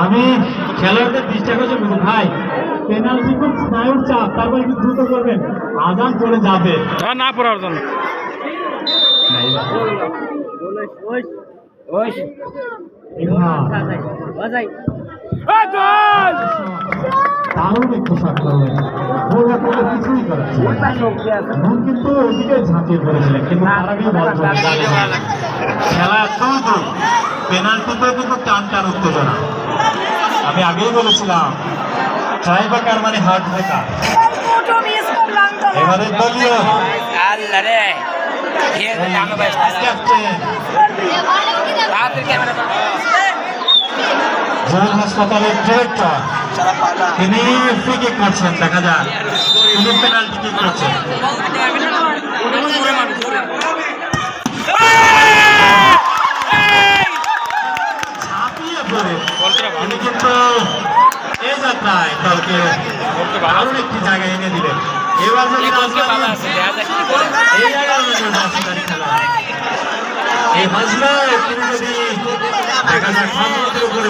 আমি খেলোয়াড়দের ডিস্টার্ব করছি ভাই, পেনাল্টি খুব স্নায়ুর চাপ, তারপর একটু দ্রুত করবেন, আজান চলে যাবে না পড়ার জন্য। দারুণ একটু সাক্ষর কিছুই করেছে, মন কিন্তু ওদিকে ঝাঁপিয়ে পড়েছিলেন, কিন্তু খেলা এত পেনাল্টিতে কিন্তু টান টান উত্তেজনা। আমি আগেই বলেছিলাম ট্রাইবাকার মানে হার্ট ব্রেকার। এবারে দলীয় জেনারেল হাসপাতালের ডিরেক্টর তিনি ফ্রি কিক করছেন, দেখা যাক তিনি পেনাল্টি কিক করছেন। ঝাঁপিয়ে পড়ে তিনি কিন্তু এই যাত্রায় দলকে দারুণ একটি জায়গায় এনে দিলেন। এবার যদি এই হাজরায় তিনি যদি দেখা যাক সম্পদের উপরে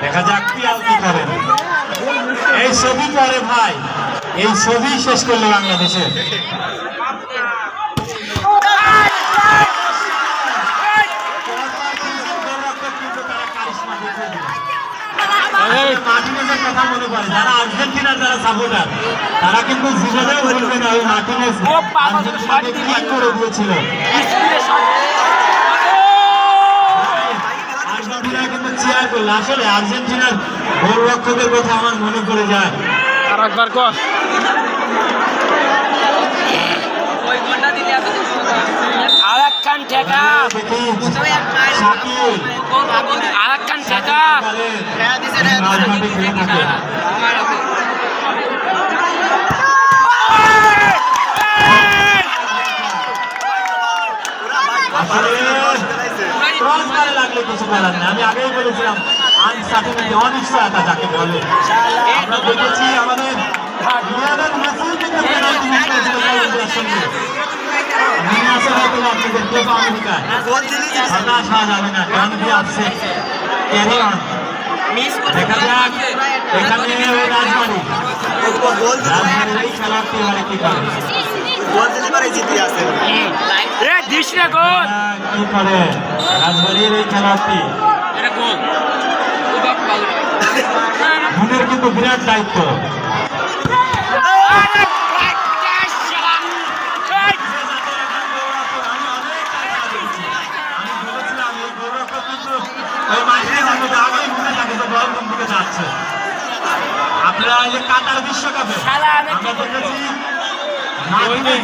দেখা যাক পিয়াল কি করেন। এই ছবি পরে ভাই, এই ছবি শেষ করলো বাংলাদেশে। মার্টিনেজের কথা মনে পড়ে, যারা আর্জেন্টিনার যারা সাপোর্টার তারা কিন্তু জীবনেও বলবে না ওই মার্টিনেজ আর্জেন্টিনাকে কি করে দিয়েছিল। আর্জেন্টিনা কিন্তু চেয়ার করলো। আসলে আর্জেন্টিনার গোলরক্ষকের কথা আমার মনে পড়ে যায়। আরেকবার কর আরেকখান ঠেকা আরেকখান ঠেকা লাগলে কিছু করার নেই। আমি আগেই বলেছিলাম আনসার্টেনিটি, অনিশ্চয়তা যাকে বলে। আমরা দেখেছি আমাদের লিওনেল মেসি কিন্তু পেনাল্টি মিস করেছিল কলম্বিয়ার সঙ্গে। মনে আছে হয়তো আপনাদের কোপা আমেরিকায়, হতাশ হওয়া যাবে না, কারণ কি আছে ক্যারি অন। দেখা যাক এখানে রাজবাড়ি এই খেলাটি এবারে কি করে, কি করে রাজবাড়ির এই খেলাটি। মনের কিন্তু বিরাট দায়িত্ব। আপনারা এই যে কাতার বিশ্বকাপে আমরা দেখেছি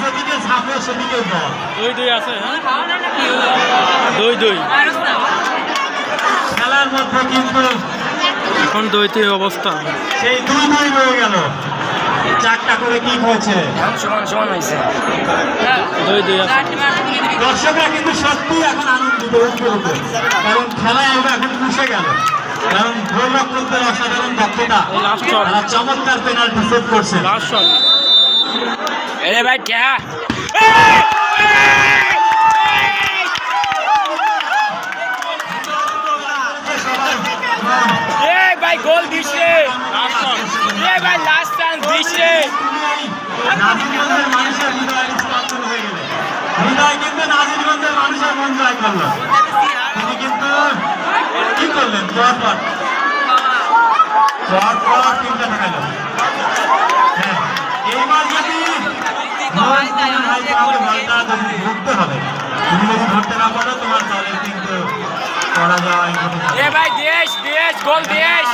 যেদিকে ঝাঁপে সেদিকে বল 2-2 আছে। হ্যাঁ 2-2 খেলার মধ্যে কিন্তু এখন 2-2 অবস্থা। সেই 2-2 হয়ে গেল, 4টা করে কিক হয়েছে, সমান হয়েছে 2-2 আছে। দর্শকরা কিন্তু সত্যি এখন আনন্দিত, কারণ খেলায় আমরা এখন খুশে গেল, কারণ গোলরক্ষকদের অসাধারণ দক্ষতা, তারা চমৎকার পেনাল্টি সেভ করছে। ভাই ক্যা ভাই গোল দিছে, ভাই লাস্ট চান্স দিছে। নাজিরগঞ্জের মানুষের হৃদয় স্পন্দন হয়ে গেল, হৃদয় কিন্তু নাজিরগঞ্জের মানুষের মন জয় করলো। তিনি কিন্তু কি করলেন, পর তিনটা ঠেকাইল। হ্যাঁ, এইবার যদি ধরতে হবে, তুমি যদি ধরতে না পারো তোমার দলের কিন্তু পরাজয়। ভাই দেশ গোল দেশ।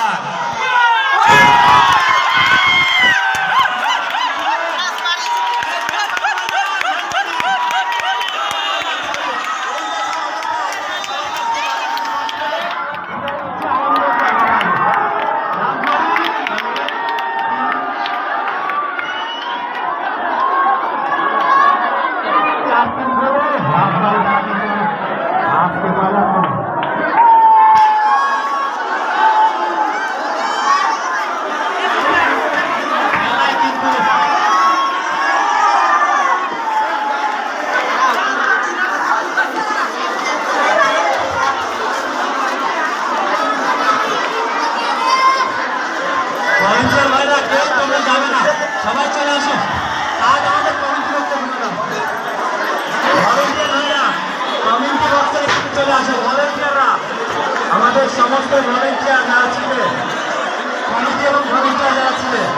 সবাই চলে আসো। আজ আমাদের কমিটি বক্স ভলেন্টিয়ার ভাইরা কমিটি বক্সে একটু চলে আসো। ভলেন্টিয়াররা আমাদের সমস্ত ভলেন্টিয়ার যারা ছিলেন, কমিটি এবং ভলেন্টিয়ার যারা ছিলেন